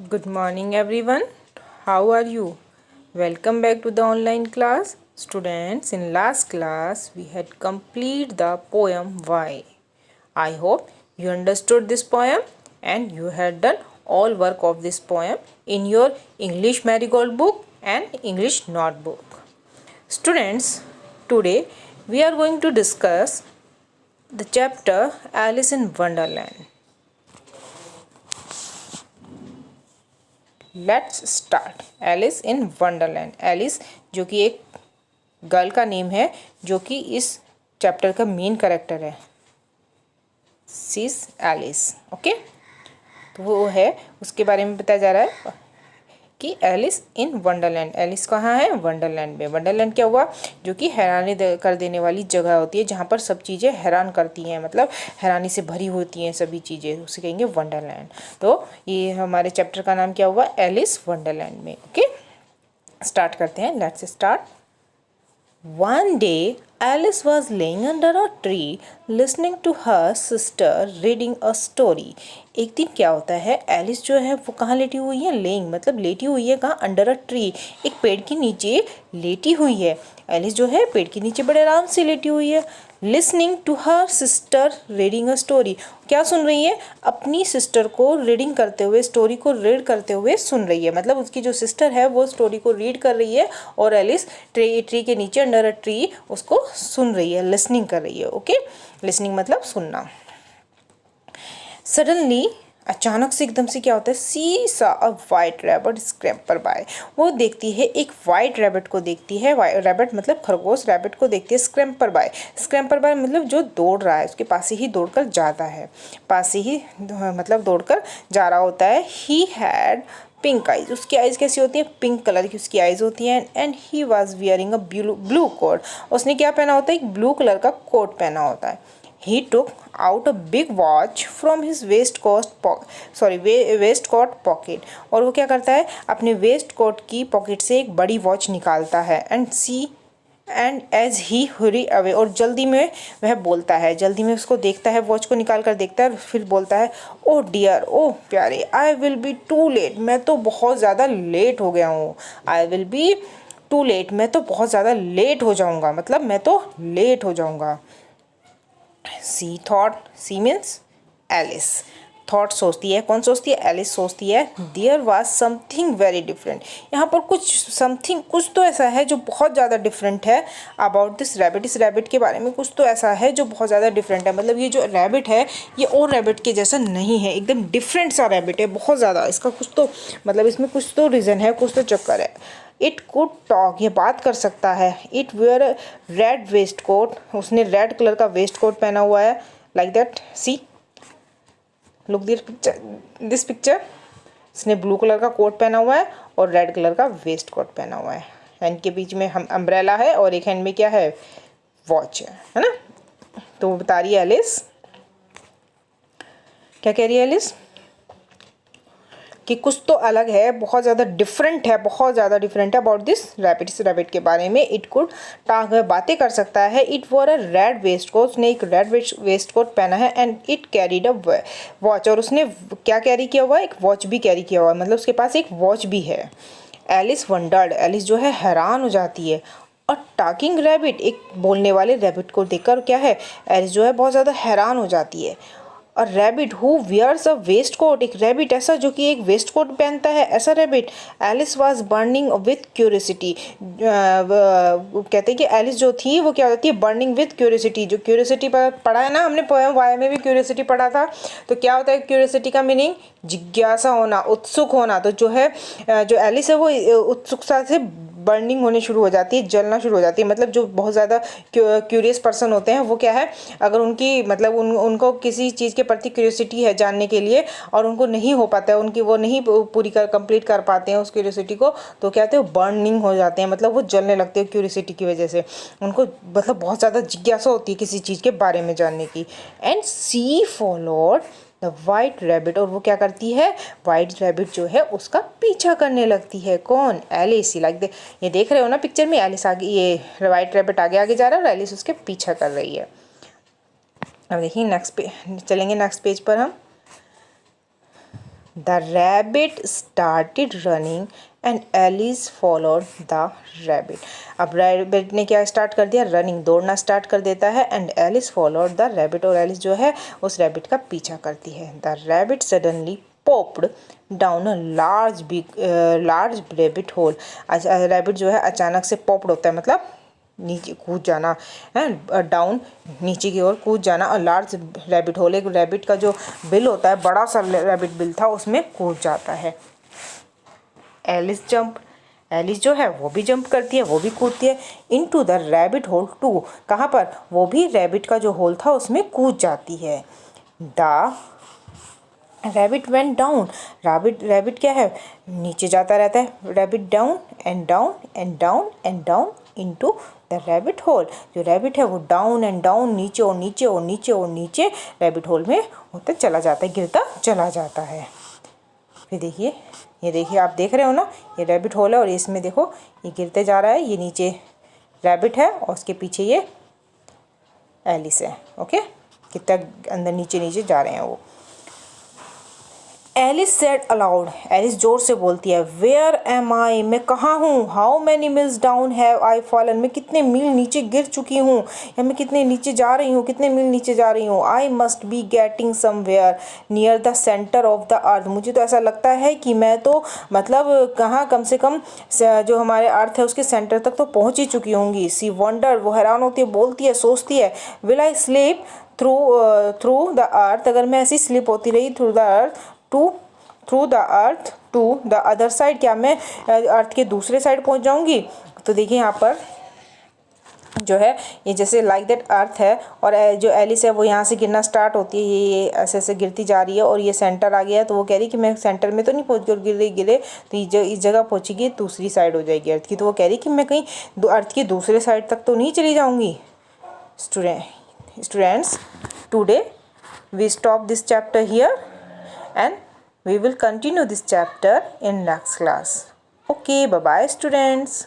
Good morning everyone. How are you? Welcome back to the online class. Students, in last class we had complete the poem Why. I hope you understood this poem and you had done all work of this poem in your English Marigold book and English notebook. Students, today we are going to discuss the chapter Alice in Wonderland. Let's start Alice in Wonderland. Alice जो कि एक girl का name है जो कि इस chapter का main character है। She's Alice. ओके, तो वो है, उसके बारे में बताया जा रहा है कि एलिस इन वंडरलैंड। एलिस कहाँ है? वंडरलैंड में। वंडरलैंड क्या हुआ? जो कि हैरानी कर देने वाली जगह होती है जहाँ पर सब चीज़ें हैरान करती हैं, मतलब हैरानी से भरी होती हैं सभी चीज़ें, उसे कहेंगे वंडरलैंड। तो ये हमारे चैप्टर का नाम क्या हुआ? एलिस वंडरलैंड में। ओके, स्टार्ट करते हैं। Let's start. One day, Alice was laying under a tree listening to her sister reading a story. एक दिन क्या होता है, एलिस जो है वो कहाँ लेटी हुई है? लेइंग मतलब लेटी हुई है कहाँ? अंडर अ ट्री, एक पेड़ के नीचे लेटी हुई है। एलिस जो है पेड़ के नीचे बड़े आराम से लेटी हुई है। Listening to her sister reading a story, क्या सुन रही है? अपनी सिस्टर को रीडिंग करते हुए, स्टोरी को रीड करते हुए सुन रही है। मतलब उसकी जो सिस्टर है वो स्टोरी को रीड कर रही है और एलिस ट्री के नीचे अंडर अ ट्री उसको सुन रही है, लिसनिंग कर रही है। ओके, लिसनिंग मतलब सुनना। सडनली, अचानक से एकदम से क्या होता है? सी सा अ वाइट रैबिट स्क्रैम्पर बाय, वो देखती है एक वाइट रैबिट को देखती है। रैबिट मतलब खरगोश, रैबिट को देखती है स्क्रैम्पर बाय। स्क्रैम्पर बाय मतलब जो दौड़ रहा है, उसके पास से ही दौड़कर जाता है, पास से ही मतलब दौड़कर जा रहा होता है। ही हैड पिंक आइज, उसकी आइज़ कैसी होती है? पिंक कलर की उसकी आइज़ होती हैं। And he was wearing a blue coat, उसने क्या पहना होता है? एक ब्लू कलर का कोट पहना होता है। He took out a big watch from his waistcoat pocket, और वो क्या करता है? अपने वेस्ट कोट की पॉकेट से एक बड़ी वॉच निकालता है। And as he hurry away, और जल्दी में वह बोलता है, जल्दी में उसको देखता है, वॉच को निकाल कर देखता है, फिर बोलता है, ओ डियर, ओ प्यारे, I will be too late, मैं तो बहुत ज़्यादा लेट हो गया हूँ। I will be too late, मैं तो बहुत ज़्यादा लेट हो जाऊँगा, मतलब मैं तो लेट हो जाऊँगा। She thought, she means Alice. Thought सोचती है, कौन सोचती है? एलिस सोचती है। There was something very different, यहाँ पर कुछ समथिंग, कुछ तो ऐसा है जो बहुत ज़्यादा डिफरेंट है अबाउट दिस रैबिट, इस रैबिट के बारे में कुछ तो ऐसा है जो बहुत ज़्यादा डिफरेंट है। मतलब ये जो रैबिट है ये और रैबिट के जैसा नहीं है, एकदम डिफरेंट सा रैबिट है, बहुत ज़्यादा। इसका कुछ तो मतलब इसमें कुछ तो रीज़न है, कुछ तो चक्कर है। इट कुड टॉक, ये बात कर सकता है। It wear red waistcoat, उसने रेड कलर का वेस्ट कोट पहना हुआ है। Like that, see look this picture, इसने ब्लू कलर का कोट पहना हुआ है और रेड कलर का वेस्ट कोट पहना हुआ है। हैंड के बीच में हम अम्ब्रेला है और एक हैंड में क्या है? वॉच है ना। तो वो बता रही है एलिस, क्या कह रही है एलिस? कि कुछ तो अलग है, बहुत ज़्यादा डिफरेंट है, बहुत ज़्यादा डिफरेंट है अबाउट दिस रैबिट, इस रैबिट के बारे में। इट कुड टांग, बातें कर सकता है। It wore a red waistcoat, उसने एक रेड वेस्ट कोट पहना है। And it carried a watch, और उसने क्या कैरी किया हुआ है? एक वॉच भी कैरी किया हुआ है, मतलब उसके पास एक वॉच भी है। एलिस वंडर्ड, एलिस जो है हैरान हो जाती है। और टॉकिंग रैबिट, एक बोलने वाले रैबिट को देखकर क्या है, एलिस जो है बहुत ज़्यादा हैरान हो जाती है। और rabbit who wears a waistcoat, एक रैबिट ऐसा जो कि एक वेस्ट कोट पहनता है, ऐसा rabbit. Alice was burning with curiosity, कहते हैं कि एलिस जो थी वो क्या होती है? Burning with curiosity. जो क्यूरियोसिटी पढ़ा है ना हमने पोएम वाई में भी क्यूरियोसिटी पढ़ा था, तो क्या होता है क्यूरियोसिटी का मीनिंग? जिज्ञासा होना, उत्सुक होना। तो जो है जो एलिस है वो उत्सुकता से बर्निंग होने शुरू हो जाती है, जलना शुरू हो जाती है। मतलब जो बहुत ज़्यादा क्यूरियस पर्सन होते हैं वो क्या है, अगर उनकी मतलब उनको किसी चीज़ के प्रति क्यूरियोसिटी है जानने के लिए और उनको नहीं हो पाता है, उनकी वो नहीं पूरी कंप्लीट कर पाते हैं उस क्यूरियोसिटी को, तो क्या कहते हैं? बर्निंग हो जाते हैं, मतलब वो जलने लगते हैं क्यूरियोसिटी की वजह से। उनको मतलब बहुत ज़्यादा जिज्ञासा होती है किसी चीज़ के बारे में जानने की। And she followed the white rabbit, और वो क्या करती है? वाइट रैबिट जो है उसका पीछा करने लगती है। कौन? एलिस। लाइक ये देख रहे हो ना पिक्चर में, एलिस आगे, ये वाइट रैबिट आगे आगे जा रहा है और एलिस उसके पीछा कर रही है। अब देखिए नेक्स्ट पे चलेंगे, नेक्स्ट पेज पर हम। The rabbit started running and Alice followed the rabbit. अब rabbit ने क्या स्टार्ट कर दिया, रनिंग, दौड़ना स्टार्ट कर देता है, and Alice followed the rabbit, और एलिस जो है उस rabbit का पीछा करती है. The rabbit suddenly popped down a large rabbit hole. rabbit जो है अचानक से popped होता है, मतलब नीचे कूद जाना है, डाउन नीचे की ओर कूद जाना, और लार्ज रैबिट होल, एक रैबिट का जो बिल होता है, बड़ा सा रैबिट बिल था, उसमें कूद जाता है. एलिस जंप, एलिस जो है वो भी जंप करती है, वो भी कूदती है. Into the rabbit hole to, कहाँ पर, वो भी रैबिट का जो होल था उसमें कूद जाती है. The rabbit went down, rabbit क्या है, नीचे जाता रहता है. Rabbit down and down and down and down into the rabbit whole, जो रैबिट है वो डाउन एंड डाउन, नीचे और नीचे और नीचे और नीचे रैबिट होल में होता चला जाता है, गिरता चला जाता है. फिर देखिए, ये देखिए, आप देख रहे हो ना, ये रैबिट होल है और इसमें देखो ये गिरते जा रहा है. ये नीचे रैबिट है और उसके पीछे ये एलिस है. ओके, कितना अंदर नीचे नीचे जा रहे हैं वो. एलिस सेड अलाउड, एलिस जोर से बोलती है, वेयर एम आई, मैं कहाँ हूँ. How many meals down have I fallen, मैं कितने मील नीचे गिर चुकी हूँ, या मैं कितने नीचे जा रही हूँ, कितने मील नीचे जा रही हूँ. I must be getting somewhere near the centre of the earth, मुझे तो ऐसा लगता है कि मैं तो मतलब कहाँ, कम से कम जो हमारे अर्थ है उसके सेंटर तक तो पहुँच ही चुकी होंगी. सी वंडर, वो हैरान होती है, बोलती है, सोचती है, will I sleep through the earth, अगर मैं ऐसी स्लिप होती रही through the earth through the earth to the other side, क्या मैं अर्थ के दूसरे साइड पहुंच जाऊंगी. तो देखिए यहाँ पर जो है ये जैसे लाइक दैट अर्थ है, और जो एलिस है वो यहाँ से गिरना स्टार्ट होती है, ये ऐसे ऐसे गिरती जा रही है, और ये सेंटर आ गया है. तो वो कह रही कि मैं सेंटर में तो नहीं पहुँच, और गिरे तो ये इस जगह पहुँचेगी, दूसरी साइड हो जाएगी अर्थ की. तो वो कह रही कि मैं कहीं अर्थ की दूसरे साइड तक तो नहीं चली जाऊँगी. Students, today we stop this chapter here and we will continue this chapter in next class. Okay, bye bye students.